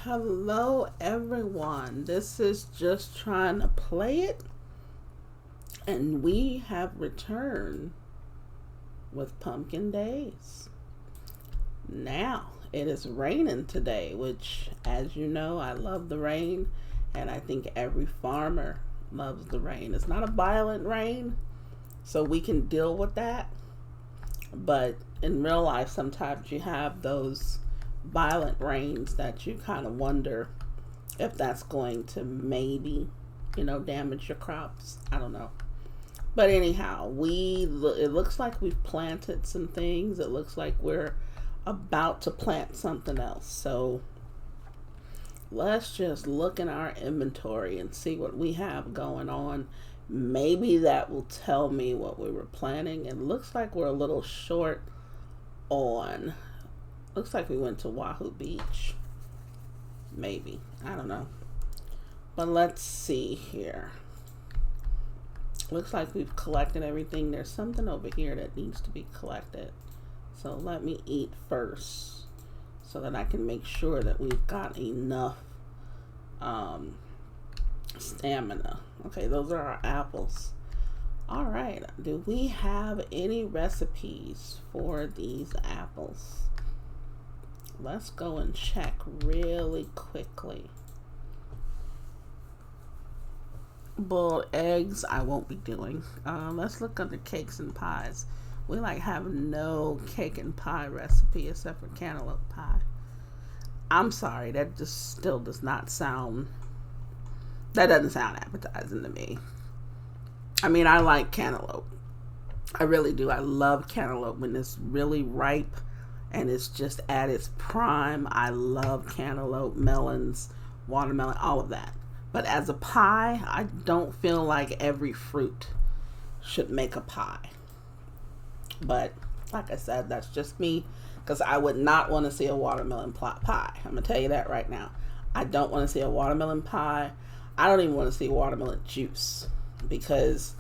Hello, everyone. This is just trying to play it, and we have returned with Pumpkin Days. Now, it is raining today, which, as you know, I love the rain, and I think every farmer loves the rain. It's not a violent rain, so we can deal with that, but in real life, sometimes you have those violent rains that you kind of wonder if that's going to maybe, damage your crops. I don't know. But anyhow, it looks like we've planted some things. It looks like we're about to plant something else. So let's just look in our inventory and see what we have going on. Maybe that will tell me what we were planting. It looks like we're a little short on. Looks like we went to Wahoo Beach. Maybe. I don't know. But let's see here. Looks like we've collected everything. There's something over here that needs to be collected. So let me eat first so that I can make sure that we've got enough stamina. Okay, those are our apples. All right. Do we have any recipes for these apples? Let's go and check really quickly. Boiled eggs, I won't be doing. Let's look under cakes and pies. We have no cake and pie recipe except for cantaloupe pie. I'm sorry, that just still does not sound. That doesn't sound appetizing to me. I mean, I like cantaloupe. I really do. I love cantaloupe when it's really ripe and it's just at its prime. I love cantaloupe, melons, watermelon, all of that. But as a pie, I don't feel like every fruit should make a pie. But like I said, that's just me, because I would not want to see a watermelon pie. I'm going to tell you that right now. I don't want to see a watermelon pie. I don't even want to see watermelon juice, because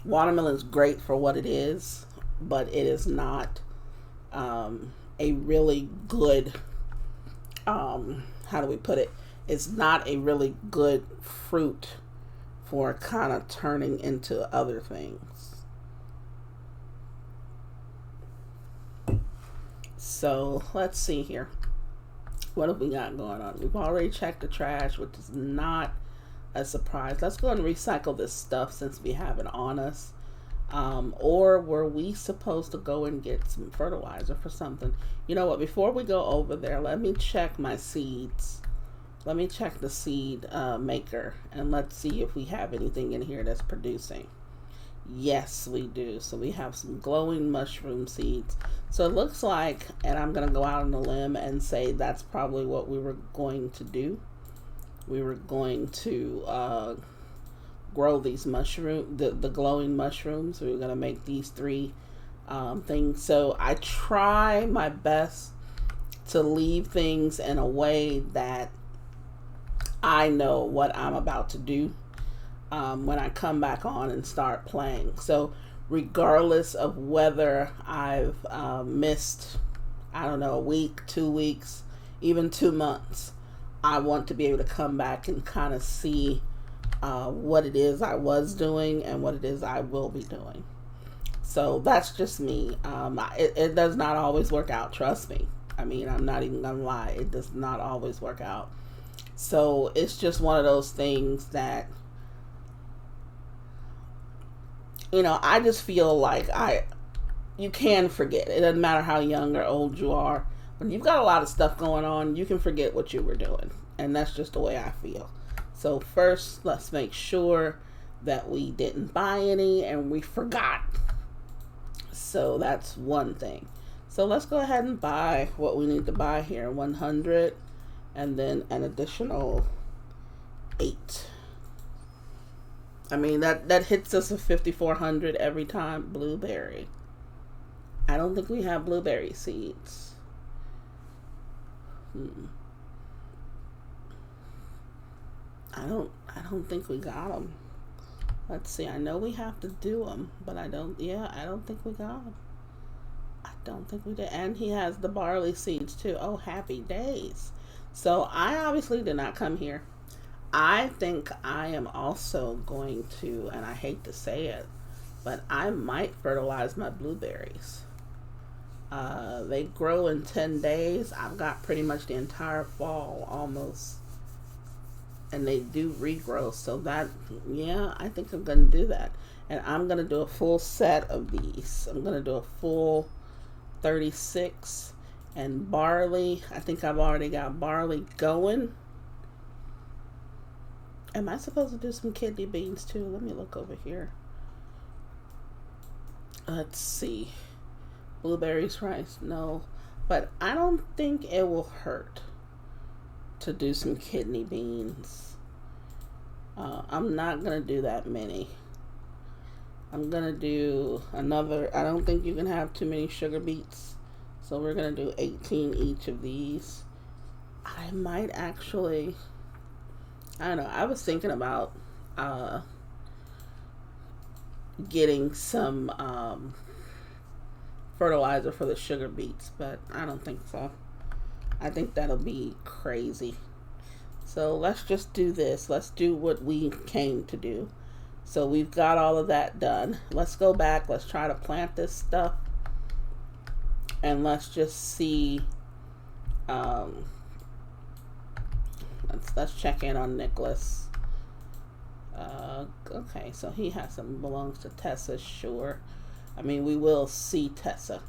watermelon is great for what it is, but it is not a really good, how do we put it? It's not a really good fruit for kind of turning into other things. So let's see here. What have we got going on? We've already checked the trash, which is not a surprise. Let's go and recycle this stuff since we have it on us. Or were we supposed to go and get some fertilizer for something? You know what? Before we go over there, let me check my seeds. Let me check the seed maker, and let's see if we have anything in here that's producing. Yes, we do. So we have some glowing mushroom seeds. So it looks like, and I'm going to go out on a limb and say that's probably what we were going to do. We were going to grow these the glowing mushrooms. We were going to make these three things. So I try my best to leave things in a way that I know what I'm about to do when I come back on and start playing. So regardless of whether I've missed, I don't know, a week, 2 weeks, even 2 months, I want to be able to come back and kind of see what it is I was doing and what it is I will be doing. So that's just me. It does not always work out, trust me. I mean, I'm not even gonna lie, it does not always work out. So it's just one of those things that, I just feel like you can forget. It doesn't matter how young or old you are. When you've got a lot of stuff going on, you can forget what you were doing. And that's just the way I feel. So first, let's make sure that we didn't buy any and we forgot. So that's one thing. So let's go ahead and buy what we need to buy here. 100 and then an additional 8. I mean, that hits us with 5,400 every time. Blueberry. I don't think we have blueberry seeds. I don't think we got them. Let's see. I know we have to do them, but I don't think we got them. I don't think we did. And he has the barley seeds too. Oh, happy days. So I obviously did not come here. I think I am also going to, and I hate to say it, but I might fertilize my blueberries. They grow in 10 days. I've got pretty much the entire fall almost. And they do regrow. So that, yeah, I think I'm going to do that. And I'm going to do a full set of these. I'm going to do a full 36. And barley, I think I've already got barley going. Am I supposed to do some kidney beans too? Let me look over here. Let's see. Blueberries, rice, no. But I don't think it will hurt to do some kidney beans. I'm not going to do that many. I'm going to do another. I don't think you can have too many sugar beets. So we're going to do 18 each of these. I might actually, I don't know. I was thinking about getting some fertilizer for the sugar beets, but I don't think so. I think that'll be crazy. So let's just do this. Let's do what we came to do. So we've got all of that done. Let's go back. Let's try to plant this stuff. And let's just see. Let's check in on Nicholas. Okay, so he has some belongs to Tessa, sure. I mean, we will see Tessa.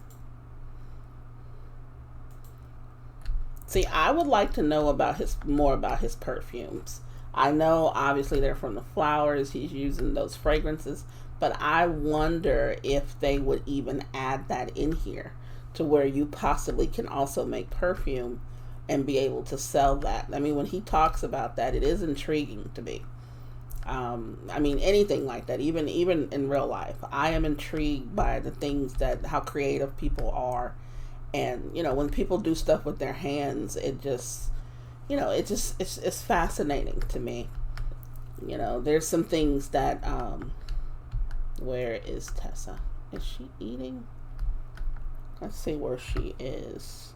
See, I would like to know about more about his perfumes. I know obviously they're from the flowers. He's using those fragrances, but I wonder if they would even add that in here to where you possibly can also make perfume and be able to sell that. I mean, when he talks about that, it is intriguing to me. I mean, anything like that, even in real life, I am intrigued by the things how creative people are. And, when people do stuff with their hands, it just, it's fascinating to me. There's some things that, where is Tessa? Is she eating? Let's see where she is.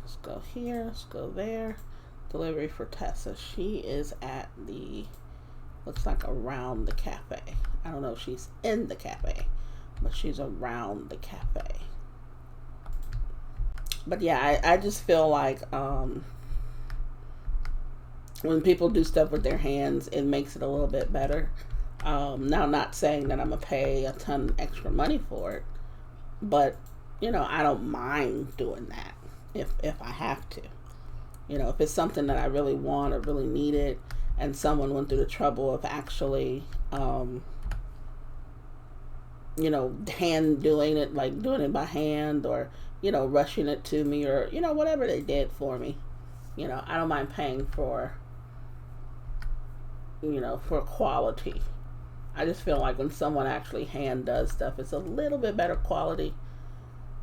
Let's go here. Let's go there. Delivery for Tessa. She is at looks like around the cafe. I don't know if she's in the cafe, but she's around the cafe. But yeah, I just feel like when people do stuff with their hands, it makes it a little bit better. Now, not saying that I'm going to pay a ton extra money for it, but, I don't mind doing that if I have to. If it's something that I really want or really need it, and someone went through the trouble of actually, hand doing it, like doing it by hand, or, rushing it to me, or, whatever they did for me. I don't mind paying for quality. I just feel like when someone actually hand does stuff, it's a little bit better quality.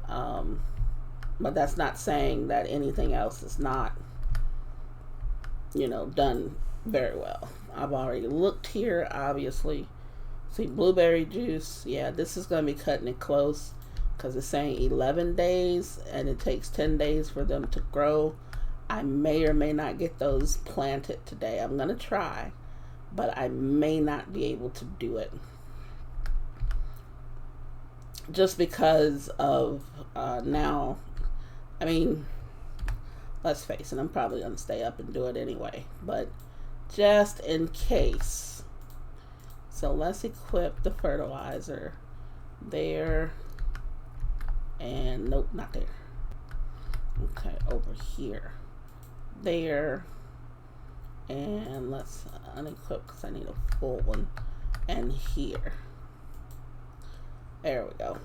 But that's not saying that anything else is not, done very well. I've already looked here, obviously. See, blueberry juice. Yeah, this is going to be cutting it close because it's saying 11 days and it takes 10 days for them to grow. I may or may not get those planted today. I'm going to try, but I may not be able to do it. Just because of now, I mean, let's face it, I'm probably going to stay up and do it anyway, but just in case. So let's equip the fertilizer there, and nope, not there. Okay, over here, there, and let's unequip because I need a full one, and here. There we go.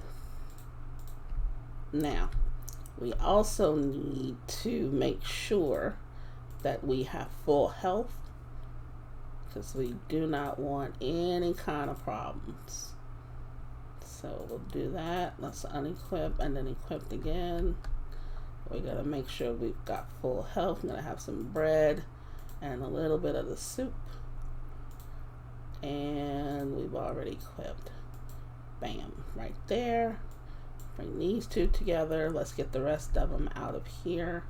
Now, we also need to make sure that we have full health, because we do not want any kind of problems. So we'll do that. Let's unequip and then equip again. We gotta make sure we've got full health. I'm gonna have some bread and a little bit of the soup. And we've already equipped. Bam, right there. Bring these two together. Let's get the rest of them out of here.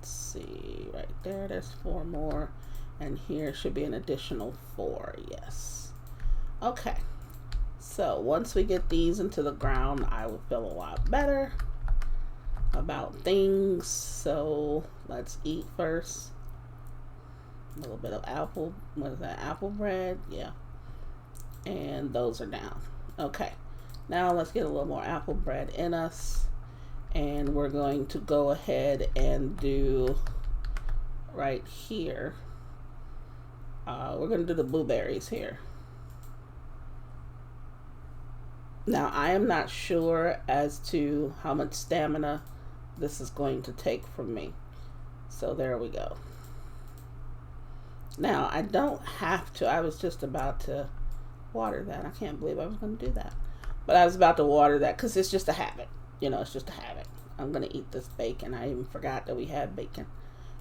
let's see, right there, there's 4 more, and here should be an additional 4. Yes. Okay, so once we get these into the ground, I will feel a lot better about things. So let's eat first. A little bit of apple, what is that, apple bread? Yeah, and those are down. Okay, now let's get a little more apple bread in us, and we're going to go ahead and do right here, we're going to do the blueberries here. Now I am not sure as to how much stamina this is going to take from me, so there we go. Now I don't have to, I was just about to water that. I can't believe I was going to do that, but I was about to water that because it's just a habit, you know, it's just a habit. I'm going to eat this bacon. I even forgot that we had bacon,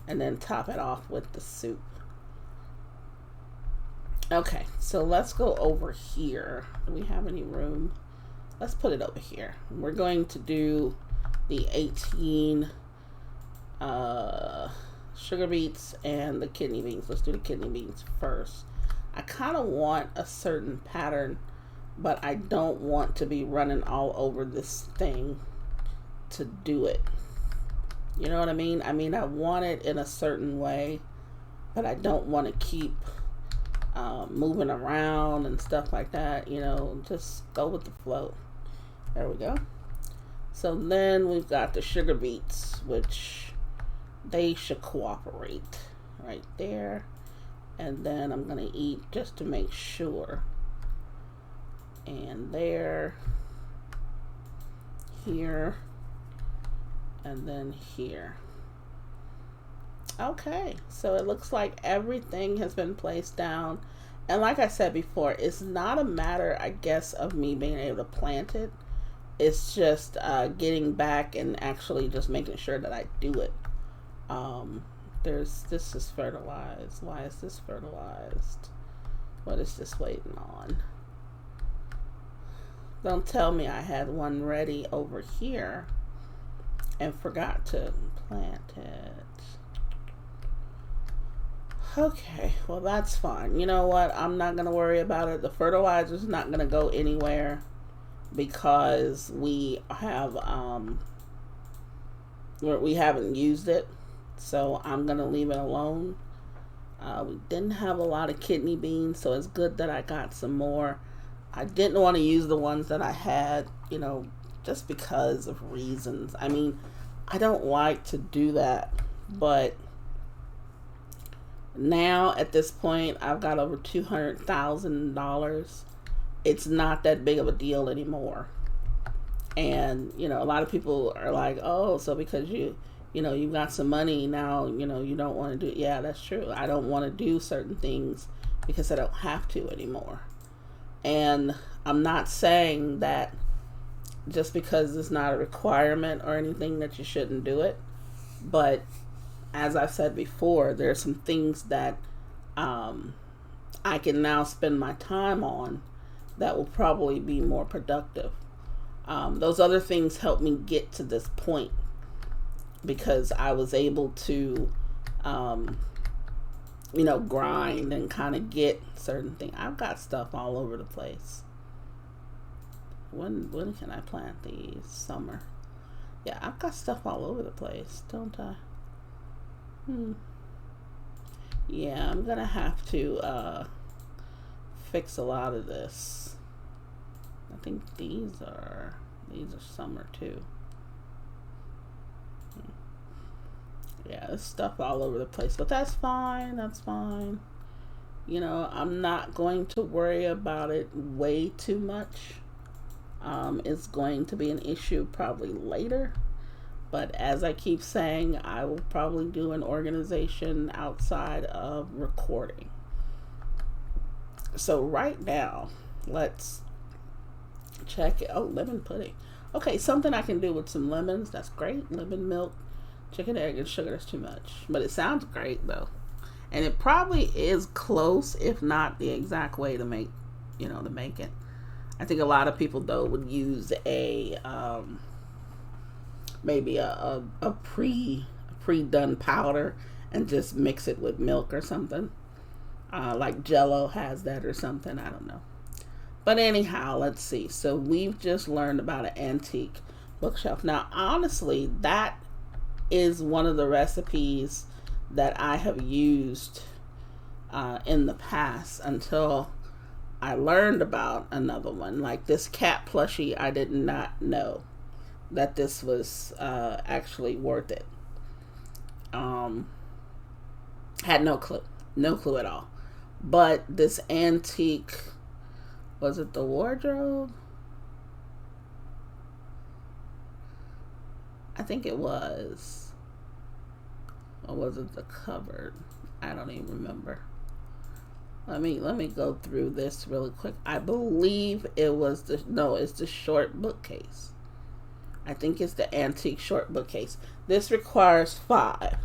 and then top it off with the soup. Okay, so let's go over here. Do we have any room? Let's put it over here. We're going to do the 18 sugar beets and the kidney beans. Let's do the kidney beans first. I kind of want a certain pattern, but I don't want to be running all over this thing to do it. You know what I mean? I mean, I want it in a certain way, but I don't want to keep moving around and stuff like that. You know, just go with the flow. There we go. So then we've got the sugar beets, which they should cooperate right there. And then I'm going to eat just to make sure. And there, here, and then here. Okay, so it looks like everything has been placed down. And like I said before, it's not a matter, I guess, of me being able to plant it. It's just getting back and actually just making sure that I do it. This is fertilized. Why is this fertilized? What is this waiting on? Don't tell me I had one ready over here and forgot to plant it. Okay, well that's fine. You know what? I'm not going to worry about it. The fertilizer is not going to go anywhere because we haven't used it. So I'm going to leave it alone. We didn't have a lot of kidney beans, so it's good that I got some more. I didn't want to use the ones that I had, you know, just because of reasons. I mean, I don't like to do that, but now at this point, I've got over $200,000. It's not that big of a deal anymore. And, you know, a lot of people are like, oh, so because you know, you've got some money now, you know, you don't want to do it. Yeah, that's true. I don't want to do certain things because I don't have to anymore. And I'm not saying that just because it's not a requirement or anything that you shouldn't do it. But as I've said before, there are some things that I can now spend my time on that will probably be more productive. Those other things helped me get to this point because I was able to, you know, grind and kind of get certain things. I've got stuff all over the place. When can I plant these? Summer. Yeah, I've got stuff all over the place, don't I? Yeah, I'm gonna have to fix a lot of this. I think these are summer too. Yeah, there's stuff all over the place, but that's fine. That's fine. You know, I'm not going to worry about it way too much. It's going to be an issue probably later. But as I keep saying, I will probably do an organization outside of recording. So right now, let's check it. Oh, lemon pudding. Okay, something I can do with some lemons. That's great. Lemon milk, chicken, egg, and sugar. That's too much. But it sounds great, though. And it probably is close, if not the exact way to make, you know, to make it. I think a lot of people, though, would use a maybe a pre-done powder and just mix it with milk or something. Like Jello has that or something. I don't know. But anyhow, let's see. So we've just learned about an antique bookshelf. Now, honestly, that is one of the recipes that I have used in the past until I learned about another one. Like this cat plushie, I did not know that this was actually worth it. Had no clue at all. But this antique, was it the wardrobe? I think it was. Or was it the cupboard? I don't even remember. Let me go through this really quick. I believe it was it's the short bookcase. I think it's the antique short bookcase. This requires 5.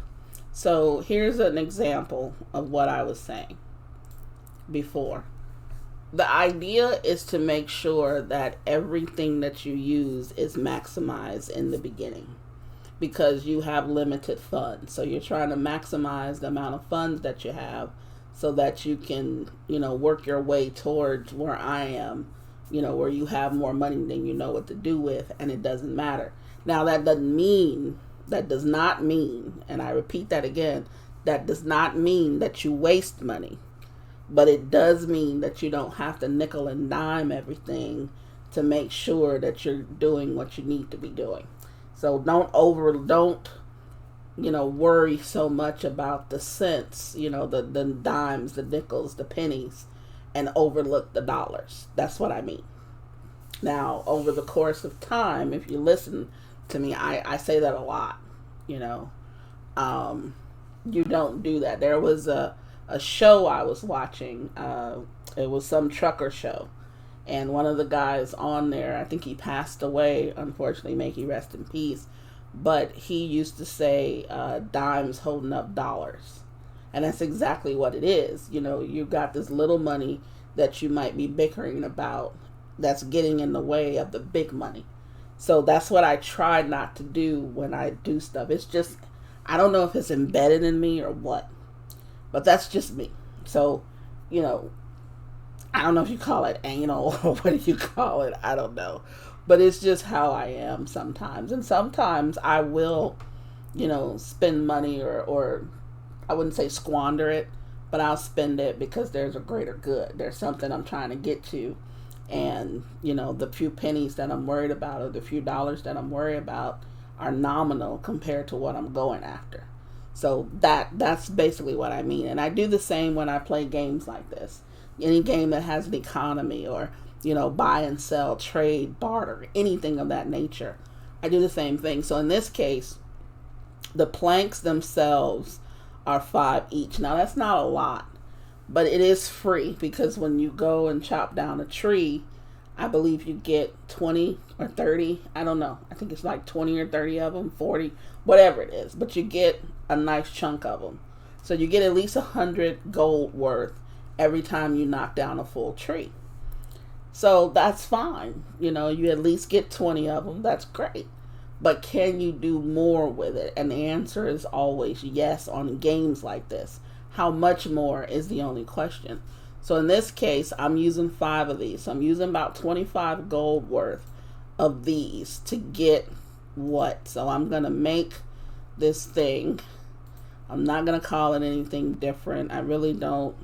So here's an example of what I was saying before. The idea is to make sure that everything that you use is maximized in the beginning, because you have limited funds. So you're trying to maximize the amount of funds that you have so that you can, work your way towards where I am, where you have more money than you know what to do with, and it doesn't matter. Now, that does not mean, and I repeat that again, that does not mean that you waste money. But it does mean that you don't have to nickel and dime everything to make sure that you're doing what you need to be doing. So don't worry so much about the cents, the dimes, the nickels, the pennies, and overlook the dollars. That's what I mean. Now, over the course of time, if you listen to me, I say that a lot, you don't do that. There was a show I was watching. It was some trucker show. And one of the guys on there, I think he passed away, unfortunately, may he rest in peace. But he used to say, dimes holding up dollars. And that's exactly what it is. You've got this little money that you might be bickering about that's getting in the way of the big money. So that's what I try not to do when I do stuff. It's just, I don't know if it's embedded in me or what. But that's just me. So, I don't know if you call it anal or what do you call it. I don't know. But it's just how I am sometimes. And sometimes I will, spend money or I wouldn't say squander it, but I'll spend it because there's a greater good. There's something I'm trying to get to. And, the few pennies that I'm worried about or the few dollars that I'm worried about are nominal compared to what I'm going after. So that's basically what I mean. And I do the same when I play games like this. Any game that has an economy or, buy and sell, trade, barter, anything of that nature. I do the same thing. So in this case, the planks themselves are 5 each. Now that's not a lot, but it is free because when you go and chop down a tree, I believe you get 20 or 30. I don't know. I think it's like 20 or 30 of them, 40, whatever it is. But you get a nice chunk of them. So you get at least 100 gold worth every time you knock down a full tree. So that's fine. You at least get 20 of them. That's great. But can you do more with it? And the answer is always yes on games like this. How much more is the only question. So in this case, I'm using 5 of these. So I'm using about 25 gold worth of these to get what? So I'm going to make this thing. I'm not going to call it anything different. I really don't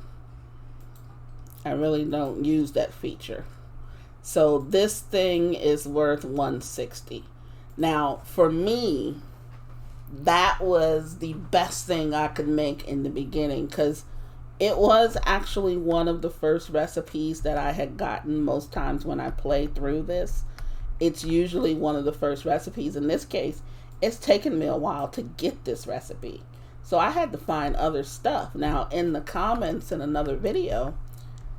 use that feature. So this thing is worth 160. Now, for me, that was the best thing I could make in the beginning because it was actually one of the first recipes that I had gotten most times when I play through this. It's usually one of the first recipes. In this case, it's taken me a while to get this recipe. So I had to find other stuff. Now, in the comments in another video,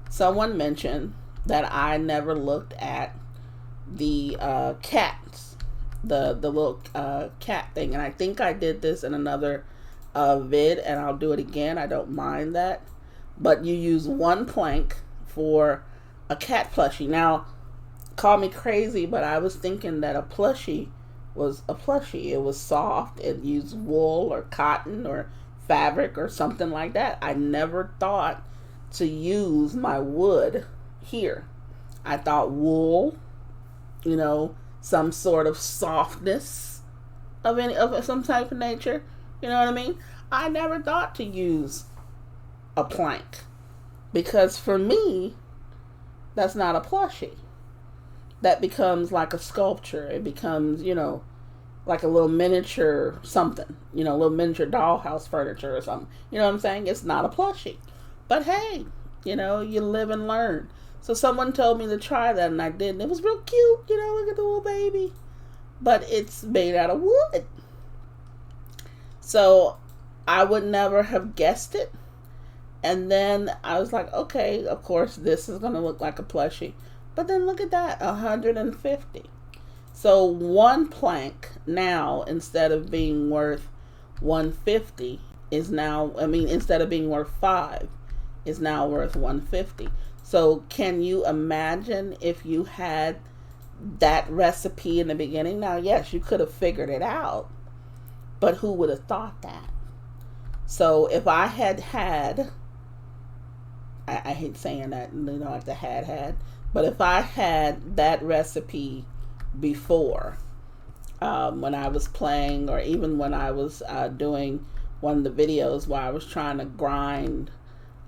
someone mentioned that I never looked at the cats, the little cat thing. And I think I did this in another vid, and I'll do it again. I don't mind that. But you use 1 plank for a cat plushie. Now, call me crazy, but I was thinking that a plushie was a plushie. It was soft. It used wool or cotton or fabric or something like that. I never thought to use my wood here. I thought wool, some sort of softness of some type of nature. You know what I mean? I never thought to use a plank, because for me, that's not a plushie. That becomes like a sculpture. It becomes, like a little miniature something, a little miniature dollhouse furniture or something. You know what I'm saying? It's not a plushie. But hey, you live and learn. So someone told me to try that, and I did, and it was real cute. Look at the little baby. But it's made out of wood. So I would never have guessed it. And then I was like, okay, of course this is going to look like a plushie. But then look at that, 150. So one plank now, instead of being worth 150, is now, instead of being worth 5, is now worth 150. So can you imagine if you had that recipe in the beginning? Now, yes, you could have figured it out, but who would have thought that? So if I had, I hate saying that, like the had, but if I had that recipe before, when I was playing, or even when I was doing one of the videos where I was trying to grind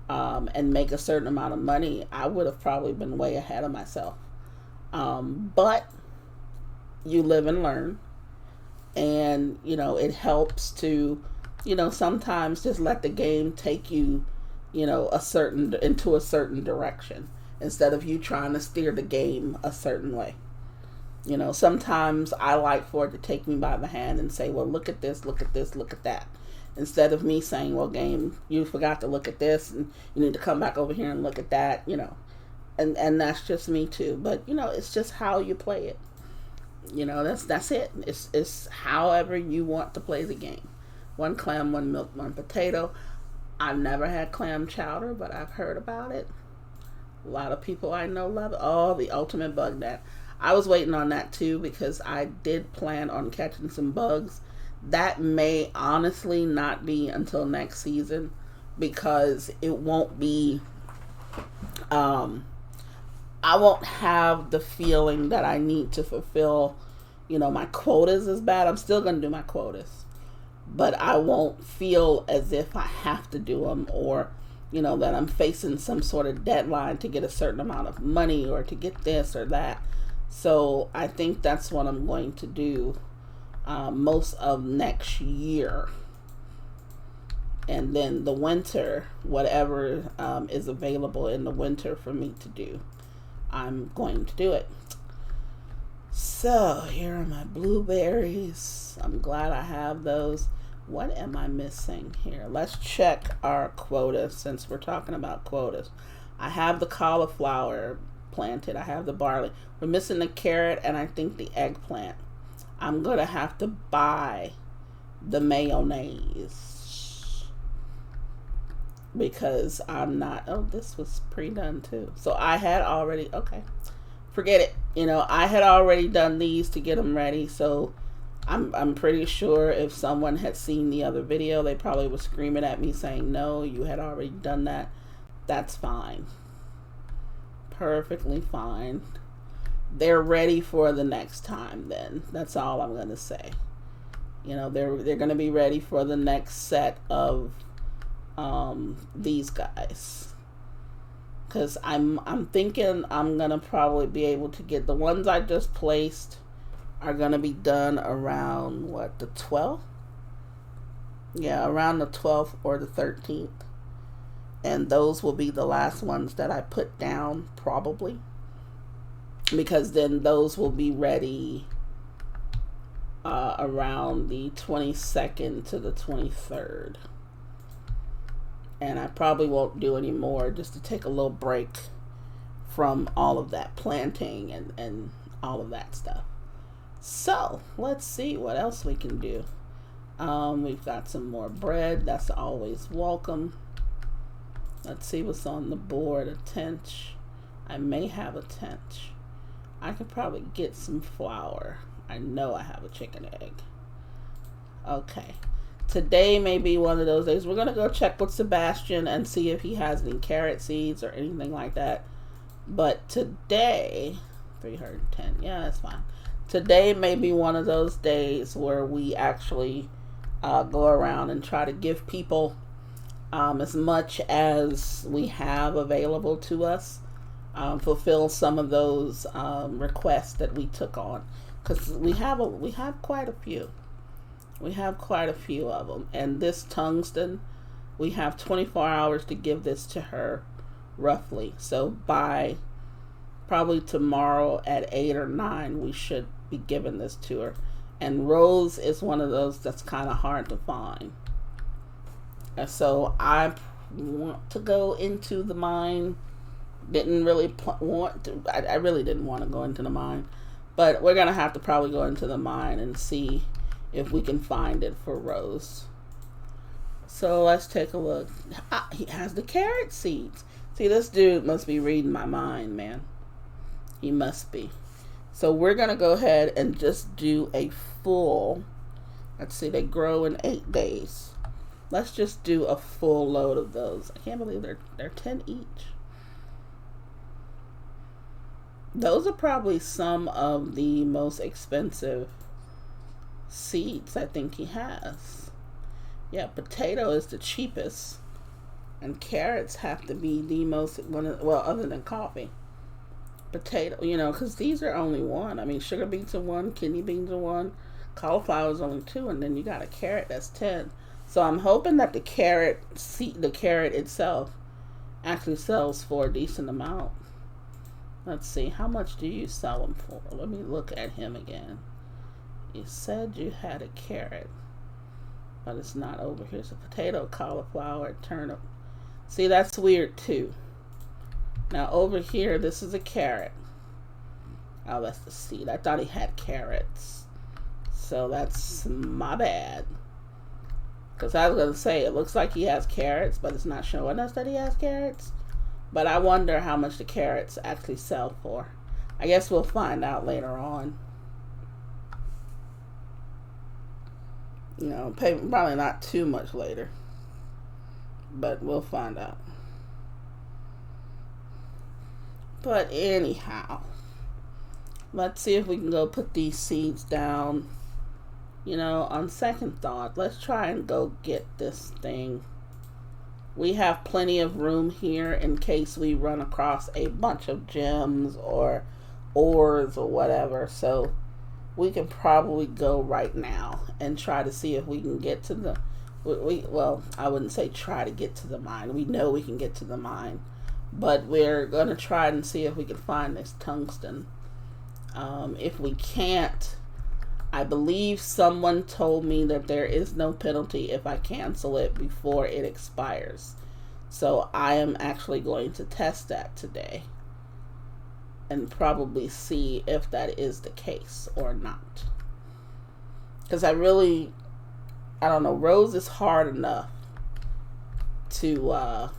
and make a certain amount of money, I would have probably been way ahead of myself. But you live and learn, and it helps to sometimes just let the game take you into a certain direction, instead of you trying to steer the game a certain way. Sometimes I like for it to take me by the hand and say, well, look at this, look at this, look at that. Instead of me saying, well, game, you forgot to look at this, and you need to come back over here and look at that, And that's just me too. But, it's just how you play it. That's it. It's however you want to play the game. 1 clam, 1 milk, 1 potato. I've never had clam chowder, but I've heard about it. A lot of people I know love it. Oh, the ultimate bug net. I was waiting on that too, because I did plan on catching some bugs. That may honestly not be until next season, because it won't be, I won't have the feeling that I need to fulfill, my quotas as bad. I'm still going to do my quotas, but I won't feel as if I have to do them, or that I'm facing some sort of deadline to get a certain amount of money, or to get this or that. So I think that's what I'm going to do most of next year. And then the winter, whatever is available in the winter for me to do, I'm going to do it. So here are my blueberries. I'm glad I have those. What am I missing here? Let's check our quotas, since we're talking about quotas. I have the cauliflower planted. I have the barley. We're missing the carrot, and I think the eggplant. I'm going to have to buy the mayonnaise, because I'm not, oh, this was pre-done too. So I had already, okay, forget it. I had already done these to get them ready. So I'm pretty sure if someone had seen the other video, they probably was screaming at me saying, no, you had already done that. That's fine. Perfectly fine. They're ready for the next time then. That's all I'm going to say. They're going to be ready for the next set of these guys. Because I'm thinking I'm going to probably be able to get the ones I just placed are going to be done around, the 12th? Yeah, around the 12th or the 13th. And those will be the last ones that I put down, probably. Because then those will be ready around the 22nd to the 23rd. And I probably won't do any more, just to take a little break from all of that planting and all of that stuff. So let's see what else we can do. We've got some more bread. That's always welcome. Let's see what's on the board. A tench. I may have a tench. I could probably get some flour. I know I have a chicken egg. Okay. Today may be one of those days. We're going to go check with Sebastian and see if he has any carrot seeds or anything like that. But today, 310, yeah, that's fine. Today may be one of those days where we actually go around and try to give people as much as we have available to us. Fulfill some of those requests that we took on. Because we have quite a few. We have quite a few of them. And this tungsten, we have 24 hours to give this to her, roughly. So by probably tomorrow at 8 or 9, we should be giving this to her. And Rose is one of those that's kind of hard to find. And so I want to go into the mine. Didn't really want to. I really didn't want to go into the mine. But we're going to have to probably go into the mine and see if we can find it for Rose. So let's take a look. He has the carrot seeds. See, this dude must be reading my mind, man. He must be. So we're going to go ahead and just do a full. Let's see, they grow in 8 days. Let's just do a full load of those. I can't believe they're 10 each. Those are probably some of the most expensive seeds I think he has. Yeah, potato is the cheapest, and carrots have to be the most, well, other than coffee. Potato, because these are only one. I mean, sugar beets are one, kidney beans are one, cauliflower is only 2, and then you got a carrot that's 10. So I'm hoping that the carrot itself actually sells for a decent amount. Let's see, how much do you sell them for? Let me look at him again. You said you had a carrot, but it's not over here. So potato, cauliflower, turnip. See, that's weird too. Now over here, this is a carrot. Oh, that's the seed. I thought he had carrots. So that's my bad. Because I was going to say, it looks like he has carrots, but it's not showing us that he has carrots. But I wonder how much the carrots actually sell for. I guess we'll find out later on. Probably not too much later. But we'll find out. But anyhow, let's see if we can go put these seeds down. On second thought, let's try and go get this thing. We have plenty of room here in case we run across a bunch of gems or ores or whatever. So we can probably go right now and try to see if we can get to the, well, I wouldn't say try to get to the mine. We know we can get to the mine. But we're going to try and see if we can find this tungsten. If we can't, I believe someone told me that there is no penalty if I cancel it before it expires. So I am actually going to test that today and probably see if that is the case or not. Because I don't know, Rose is hard enough to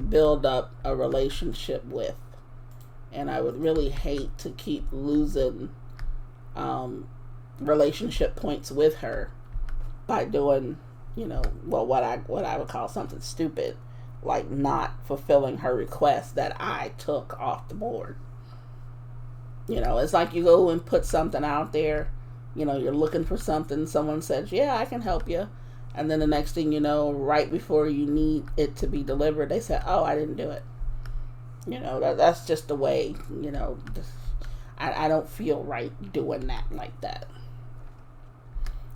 build up a relationship with. And I would really hate to keep losing relationship points with her by doing, what I would call something stupid, like not fulfilling her request that I took off the board. It's like you go and put something out there, you're looking for something, someone says, yeah, I can help you. And then the next thing you know, right before you need it to be delivered, they say, oh, I didn't do it. That's just the way, I don't feel right doing that like that.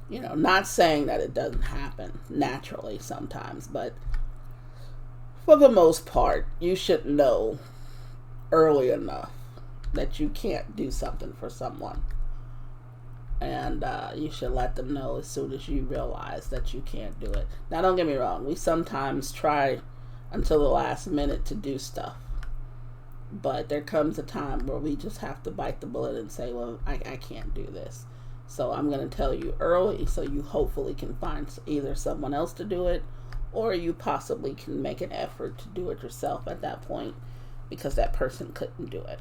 Not saying that it doesn't happen naturally sometimes, but for the most part, you should know early enough that you can't do something for someone. And you should let them know as soon as you realize that you can't do it. Now, don't get me wrong. We sometimes try until the last minute to do stuff. But there comes a time where we just have to bite the bullet and say, well, I can't do this. So I'm going to tell you early so you hopefully can find either someone else to do it, or you possibly can make an effort to do it yourself at that point because that person couldn't do it.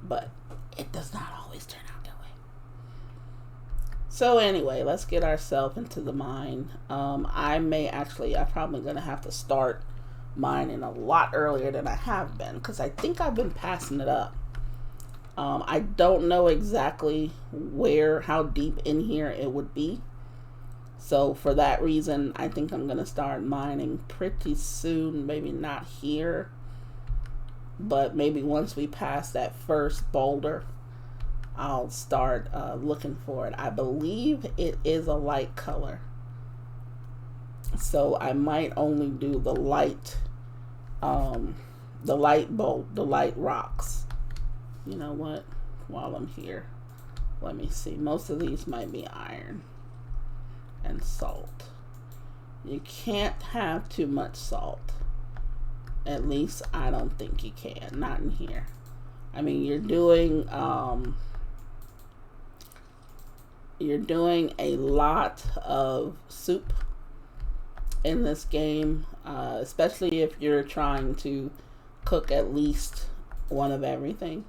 But it does not always turn out that way. So anyway, let's get ourselves into the mine. I'm probably going to have to start mining a lot earlier than I have been, because I think I've been passing it up. I don't know exactly how deep in here it would be. So for that reason, I think I'm going to start mining pretty soon. Maybe not here, but maybe once we pass that first boulder, I'll start looking for it. I believe it is a light color, so I might only do the light rocks. You know what? While I'm here, let me see. Most of these might be iron and salt. You can't have too much salt. At least I don't think you can. Not in here. I mean, you're doing a lot of soup in this game, especially if you're trying to cook at least one of everything.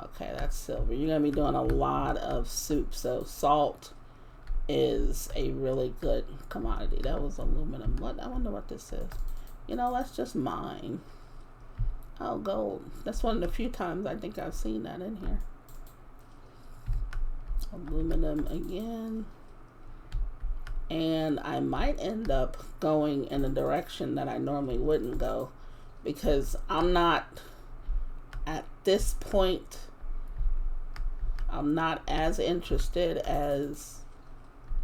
Okay, that's silver. You're going to be doing a lot of soup, so salt is a really good commodity. That was aluminum. I wonder what this is. You know, let's just mine. Oh, gold. That's one of the few times I think I've seen that in here. Aluminum again. And I might end up going in a direction that I normally wouldn't go, because I'm not, at this point, I'm not as interested as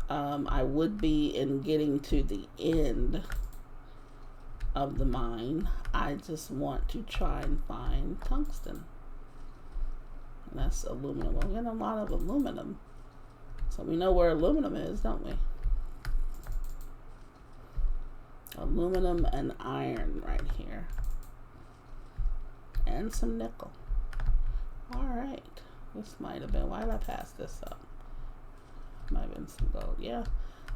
I would be in getting to the end of the mine. I just want to try and find tungsten. And that's aluminum. We're getting a lot of aluminum. So we know where aluminum is, don't we? Aluminum and iron right here. And some nickel. Alright. This might have been, why did I pass this up? Might have been some gold. Yeah.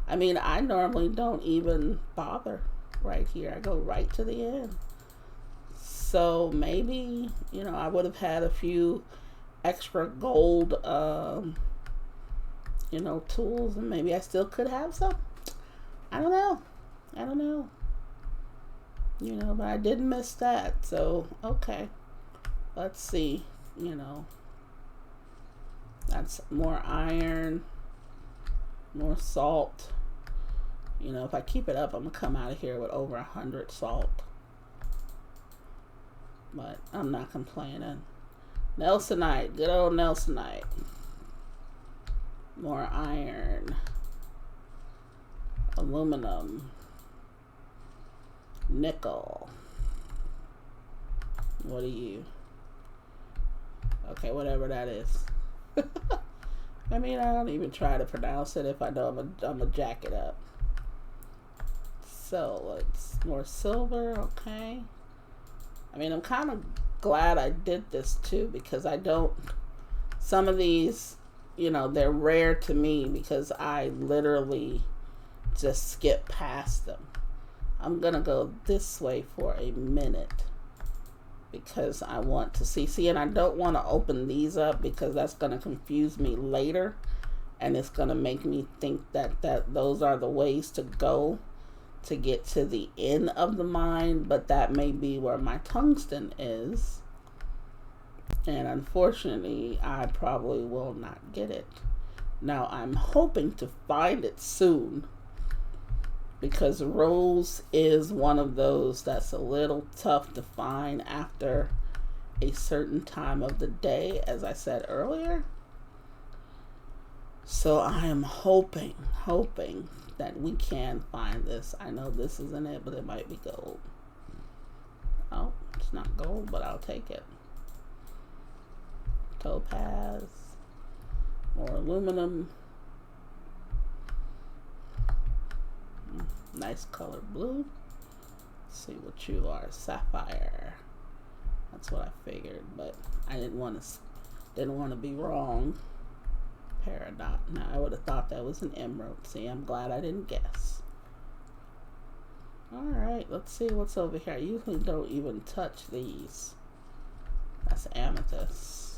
I mean, I normally don't even bother right here. I go right to the end. So maybe, you know, I would have had a few extra gold, you know, tools, and maybe I still could have some. I don't know. You know, but I didn't miss that. So, okay. Let's see, you know. That's more iron, more salt. You know, if I keep it up, I'm going to come out of here with over 100 salt. But I'm not complaining. Nelsonite, good old Nelsonite. More iron. Aluminum. Nickel. What are you? Okay, whatever that is. I mean, I don't even try to pronounce it if I know I'm gonna jack it up. So, it's more silver, okay. I mean, I'm kind of glad I did this too, because some of these, you know, they're rare to me because I literally just skip past them. I'm gonna go this way for a minute because I want to see, and I don't want to open these up because that's going to confuse me later, and it's going to make me think that those are the ways to go to get to the end of the mine, but that may be where my tungsten is, and unfortunately I probably will not get it. Now I'm hoping to find it soon, because rose is one of those that's a little tough to find after a certain time of the day, as I said earlier. So I am hoping that we can find this. I know this isn't it, but it might be gold. Oh, it's not gold, but I'll take it. Topaz, more aluminum. Nice color blue. Let's see what you are. Sapphire. That's what I figured, but I didn't want to be wrong. Peridot. Now I would have thought that was an emerald. See, I'm glad I didn't guess. Alright, let's see what's over here. I usually don't even touch these. That's amethyst.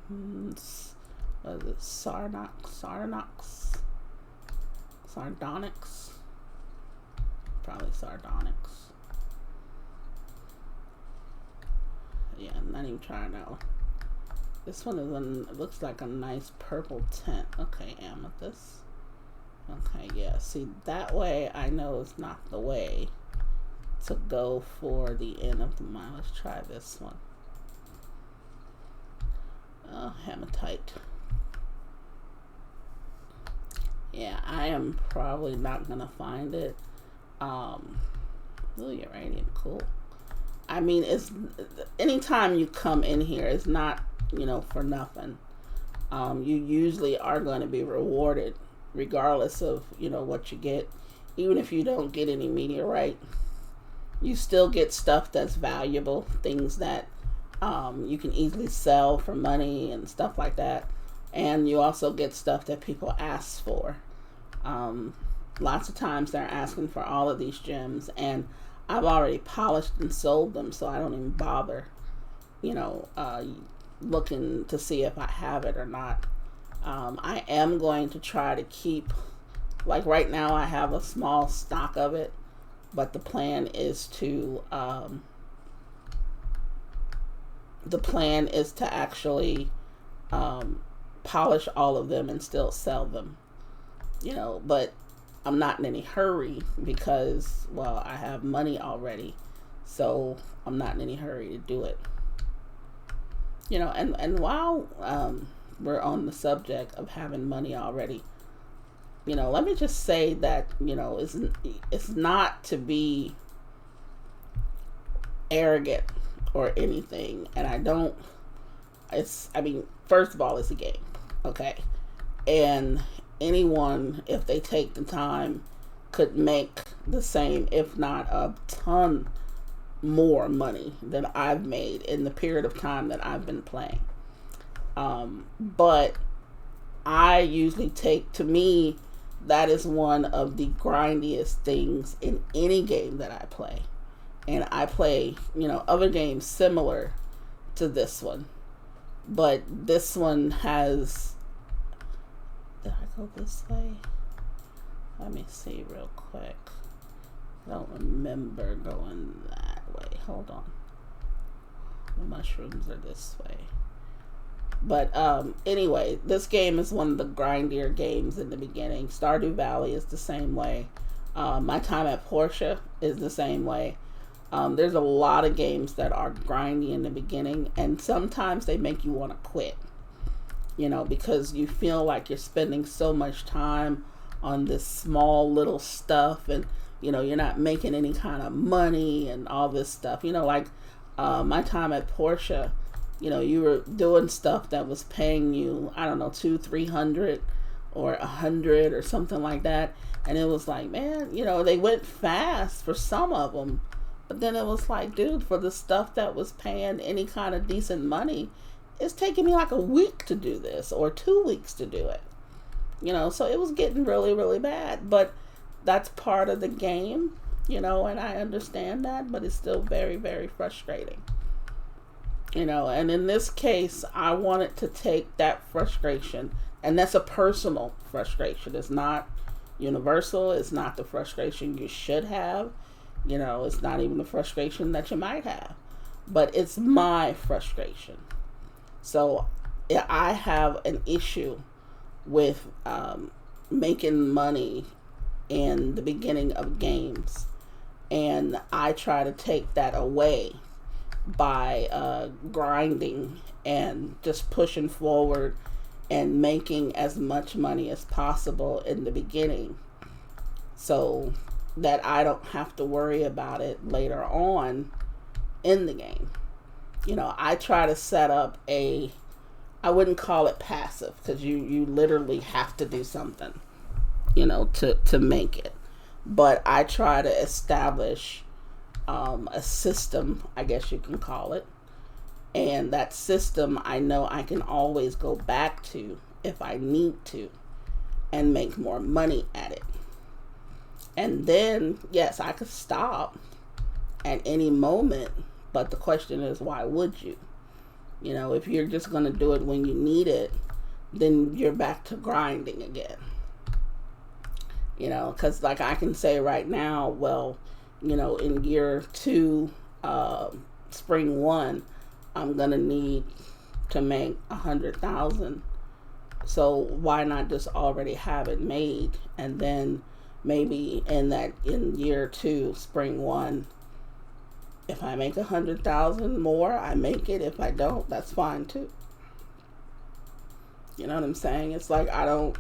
What is it? Sardonyx. Probably sardonyx. Yeah, I'm not even trying that one. This one is it looks like a nice purple tint. Okay, amethyst. Okay, yeah. See, that way I know it's not the way to go for the end of the mine. Let's try this one. Hematite. Yeah, I am probably not gonna find it. Oh, uranium, cool. I mean, it's anytime you come in here, it's not, for nothing. You usually are going to be rewarded regardless of, what you get. Even if you don't get any meteorite, you still get stuff that's valuable, things that you can easily sell for money and stuff like that. And you also get stuff that people ask for. Lots of times they're asking for all of these gems, and I've already polished and sold them, so I don't even bother, looking to see if I have it or not. I am going to try to keep, like right now I have a small stock of it, but the plan is to actually polish all of them and still sell them, but I'm not in any hurry because, well, I have money already, so I'm not in any hurry to do it. And while we're on the subject of having money already, let me just say that, it's not to be arrogant or anything. And first of all, it's a game, okay? And anyone, if they take the time, could make the same, if not a ton more money than I've made in the period of time that I've been playing. But I usually to me, that is one of the grindiest things in any game that I play. And I play, other games similar to this one. But this one has... Did I go this way? Let me see real quick. I don't remember going that way. Hold on. The mushrooms are this way. But anyway, this game is one of the grindier games in the beginning. Stardew Valley is the same way. My Time at Portia is the same way. There's a lot of games that are grindy in the beginning, and sometimes they make you want to quit. Because you feel like you're spending so much time on this small little stuff, and you're not making any kind of money and all this stuff. Like My Time at Portia, you were doing stuff that was paying you, I don't know, 200-300 or 100 or something like that, and it was like, man, they went fast for some of them, but then it was like, dude, for the stuff that was paying any kind of decent money, it's taking me like a week to do this or 2 weeks to do it. So it was getting really, really bad. But that's part of the game, and I understand that, but it's still very, very frustrating. And in this case, I wanted to take that frustration, and that's a personal frustration. It's not universal. It's not the frustration you should have. It's not even the frustration that you might have, but it's my frustration. So I have an issue with making money in the beginning of games, and I try to take that away by grinding and just pushing forward and making as much money as possible in the beginning, so that I don't have to worry about it later on in the game. I try to set up I wouldn't call it passive, because you literally have to do something, to make it. But I try to establish a system, I guess you can call it. And that system, I know I can always go back to if I need to and make more money at it. And then, yes, I could stop at any moment, but the question is, why would you? You know, if you're just going to do it when you need it, then you're back to grinding again. You know, because like I can say right now, well, you know, in year 2, spring 1, I'm going to need to make 100,000. So why not just already have it made, and then maybe in year 2, spring 1, if I make 100,000 more, I make it. If I don't, that's fine too. You know what I'm saying? It's like I don't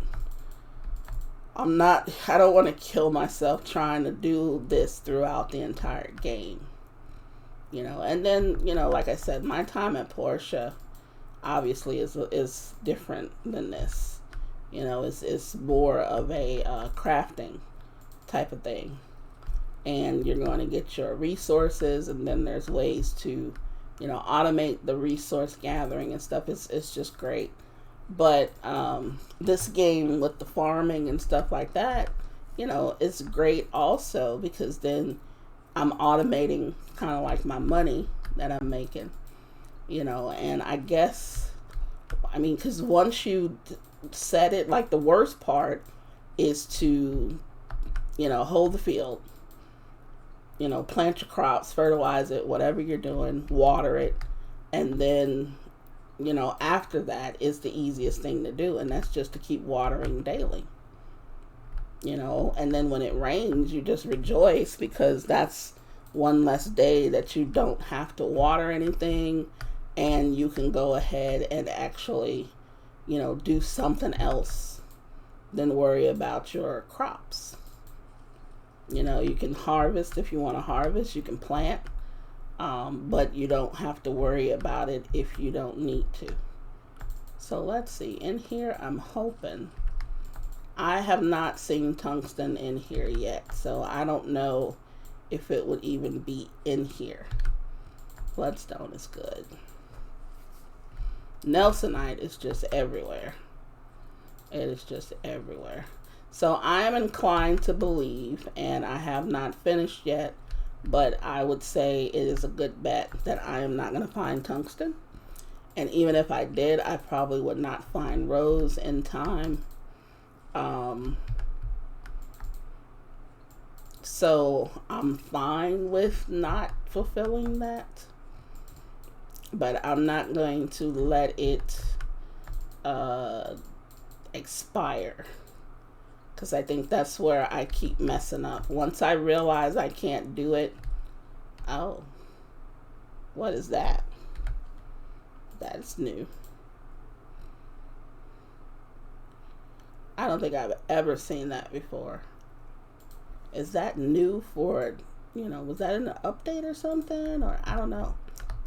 want to kill myself trying to do this throughout the entire game. You know, and then, you know, like I said, my time at Portia obviously is different than this. You know, it's more of a crafting type of thing. And you're going to get your resources, and then there's ways to, you know, automate the resource gathering and stuff. It's just great. But this game with the farming and stuff like that, you know, it's great also, because then I'm automating kind of like my money that I'm making, you know. And I guess, I mean, because once you set it, like the worst part is to, you know, hold the field, you know, plant your crops, fertilize it, whatever you're doing, water it, and then, you know, after that is the easiest thing to do, and that's just to keep watering daily. You know, and then when it rains, you just rejoice, because that's one less day that you don't have to water anything, and you can go ahead and actually, you know, do something else than worry about your crops. You know, you can harvest if you want to harvest, you can plant, but you don't have to worry about it if you don't need to. So let's see, in here I'm hoping, I have not seen tungsten in here yet, so I don't know if it would even be in here. Bloodstone is good. Nelsonite is just everywhere. It is just everywhere. So I am inclined to believe, and I have not finished yet, but I would say it is a good bet that I am not going to find tungsten. And even if I did, I probably would not find rose in time. So I'm fine with not fulfilling that, but I'm not going to let it expire, because I think that's where I keep messing up. Once I realize I can't do it, oh, what is that? That's new. I don't think I've ever seen that before. Is that new for, you know, was that in an update or something? Or I don't know,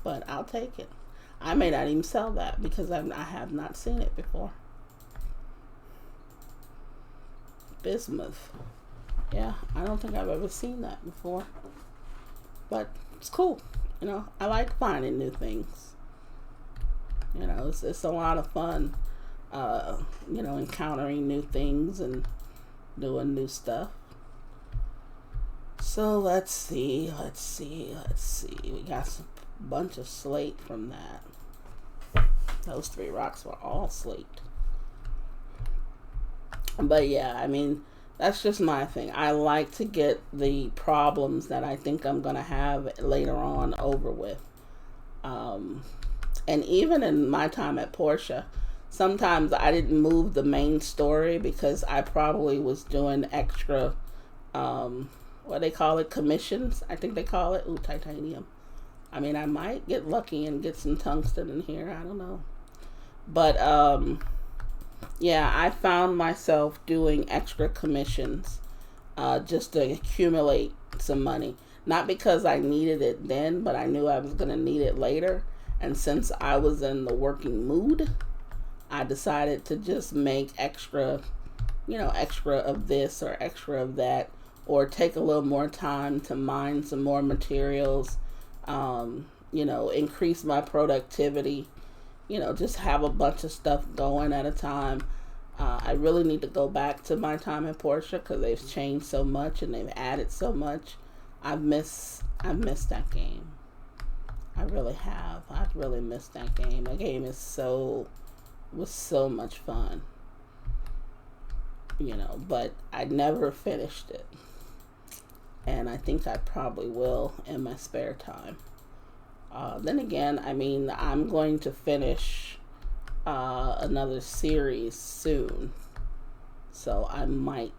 but I'll take it. I may not even sell that, because I have not seen it before. Bismuth. Yeah, I don't think I've ever seen that before, but it's cool. You know, I like finding new things. You know, it's a lot of fun, you know, encountering new things and doing new stuff. So let's see. We got a bunch of slate from that. Those 3 rocks were all slate. But yeah, I mean, that's just my thing. I like to get the problems that I think I'm going to have later on over with. And even in my time at Portia, sometimes I didn't move the main story, because I probably was doing extra, what they call it, commissions, I think they call it. Ooh, titanium. I mean, I might get lucky and get some tungsten in here. I don't know. But, yeah, I found myself doing extra commissions, just to accumulate some money. Not because I needed it then, but I knew I was going to need it later. And since I was in the working mood, I decided to just make extra, you know, extra of this or extra of that, or take a little more time to mine some more materials, you know, increase my productivity, you know, just have a bunch of stuff going at a time. I really need to go back to my time in Portia, because they've changed so much and they've added so much. I miss that game. I really have. I've really missed that game. That game was so much fun. But I never finished it. And I think I probably will in my spare time. Then again, I'm going to finish another series soon. So I might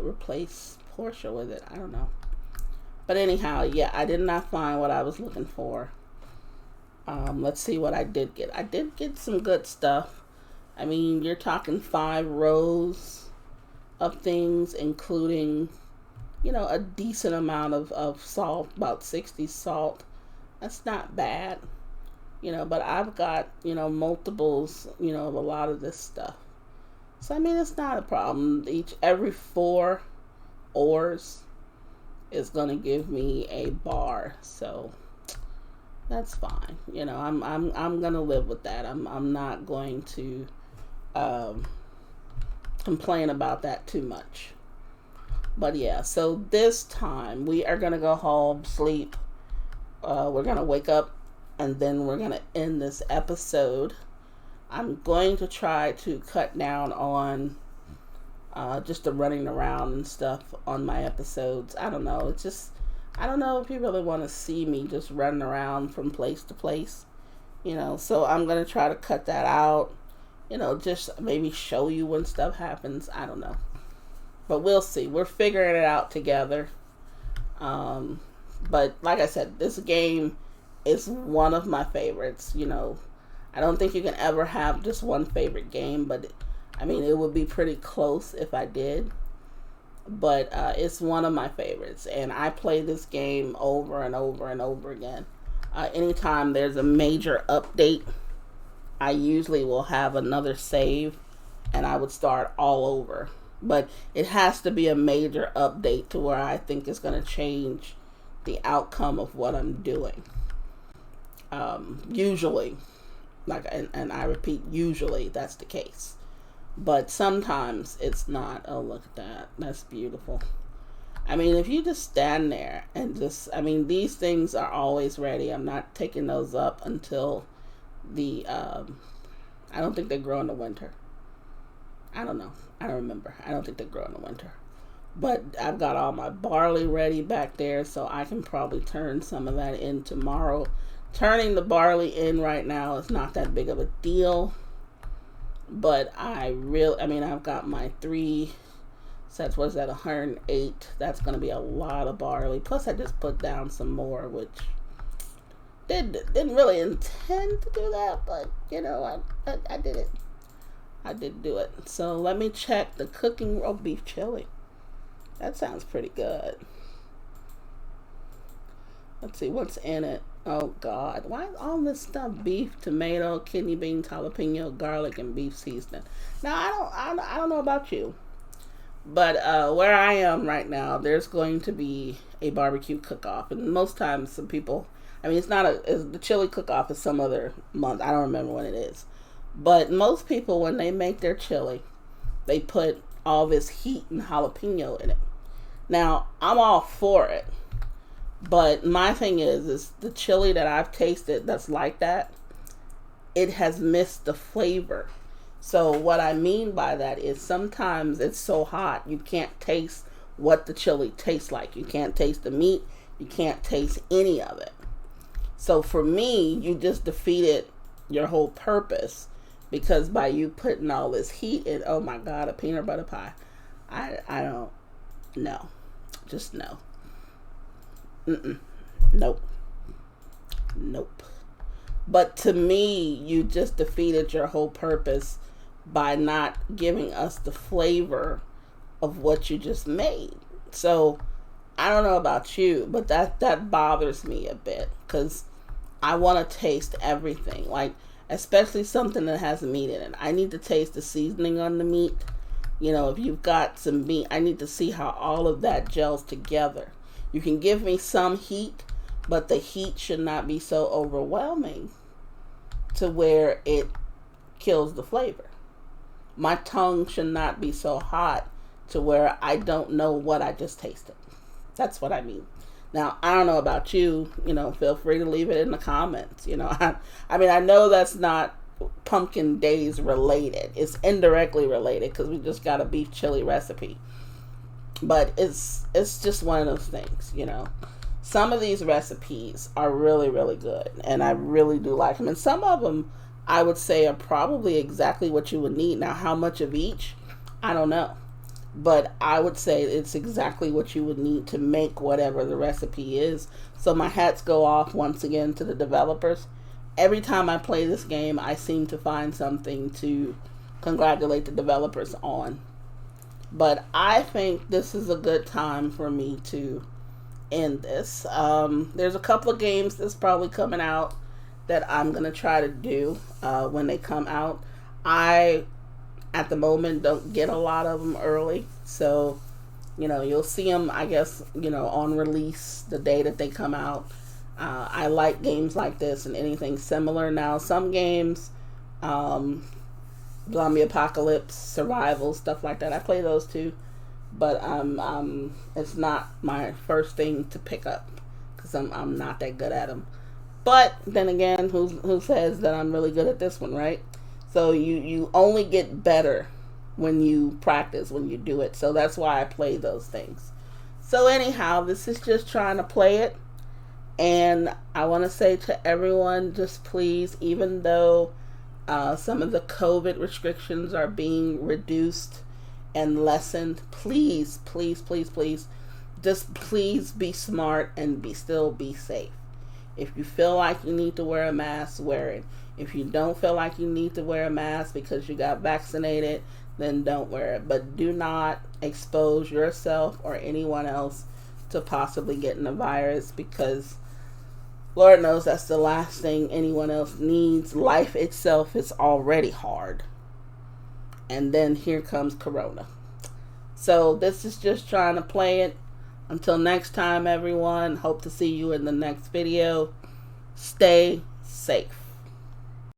replace Portia with it. I don't know. But anyhow, yeah, I did not find what I was looking for. Let's see what I did get. I did get some good stuff. You're talking 5 rows of things, including, a decent amount of salt, about 60 salt. That's not bad. But I've got, multiples, of a lot of this stuff. So, it's not a problem. Every 4 ores is going to give me a bar. So, that's fine. I'm going to live with that. I'm not going to complain about that too much. But yeah, so this time we are going to go home, sleep. We're going to wake up, and then we're going to end this episode. I'm going to try to cut down on just the running around and stuff on my episodes. I don't know. I don't know if you really want to see me just running around from place to place. So I'm going to try to cut that out. Just maybe show you when stuff happens. I don't know. But we'll see. We're figuring it out together. But like I said, this game is one of my favorites. I don't think you can ever have just one favorite game, but it would be pretty close if I did. But it's one of my favorites, and I play this game over and over and over again. Anytime there's a major update, I usually will have another save, and I would start all over. But it has to be a major update to where I think it's going to change the outcome of what I'm doing. Usually, and I repeat, usually that's the case. But sometimes it's not. Oh, look at that. That's beautiful. If you just stand there and these things are always ready. I'm not taking those up until I don't think they grow in the winter. I don't know. I don't remember. I don't think they grow in the winter. But I've got all my barley ready back there, so I can probably turn some of that in tomorrow. Turning the barley in right now is not that big of a deal. But I've got my 3 sets. What is that? 108. That's going to be a lot of barley. Plus, I just put down some more, which didn't really intend to do that, but I did it. I did do it. So let me check the cooking roast beef chili. That sounds pretty good. Let's see what's in it. Oh God, why is all this stuff? Beef, tomato, kidney beans, jalapeno, garlic, and beef seasoning. Now I don't know about you, but where I am right now, there's going to be a barbecue cook-off, and most times some people. It's not the chili cook-off is some other month. I don't remember when it is. But most people, when they make their chili, they put all this heat and jalapeno in it. Now, I'm all for it. But my thing is the chili that I've tasted that's like that, it has missed the flavor. So what I mean by that is sometimes it's so hot, you can't taste what the chili tastes like. You can't taste the meat. You can't taste any of it. So for me, you just defeated your whole purpose, because by you putting all this heat in, oh my God, a peanut butter pie. I don't, no. Just no. Nope. But to me, you just defeated your whole purpose by not giving us the flavor of what you just made. So I don't know about you, but that bothers me a bit, because I want to taste everything, like especially something that has meat in it. I need to taste the seasoning on the meat. If you've got some meat, I need to see how all of that gels together. You can give me some heat, but the heat should not be so overwhelming to where it kills the flavor. My tongue should not be so hot to where I don't know what I just tasted. That's what I mean. Now, I don't know about you, feel free to leave it in the comments. I mean, I know that's not pumpkin days related. It's indirectly related because we just got a beef chili recipe. But it's just one of those things, Some of these recipes are really, really good, and I really do like them. And some of them, I would say, are probably exactly what you would need. Now, how much of each, I don't know. But I would say it's exactly what you would need to make whatever the recipe is. So my hats go off once again to the developers. Every time I play this game, I seem to find something to congratulate the developers on. But I think this is a good time for me to end this. There's a couple of games that's probably coming out that I'm going to try to do when they come out. I, at the moment, don't get a lot of them early. So, you'll see them, I guess, on release, the day that they come out. I like games like this and anything similar. Now, some games, zombie apocalypse, survival, stuff like that, I play those too. But it's not my first thing to pick up because I'm not that good at them. But then again, who says that I'm really good at this one, right? So you only get better when you practice, when you do it. So that's why I play those things. So anyhow, this is just trying to play it. And I want to say to everyone, just please, even though some of the COVID restrictions are being reduced and lessened, please, please, please, please, just please be smart and still be safe. If you feel like you need to wear a mask, wear it. If you don't feel like you need to wear a mask because you got vaccinated, then don't wear it. But do not expose yourself or anyone else to possibly getting the virus, because Lord knows that's the last thing anyone else needs. Life itself is already hard. And then here comes Corona. So this is just trying to play it. Until next time, everyone. Hope to see you in the next video. Stay safe.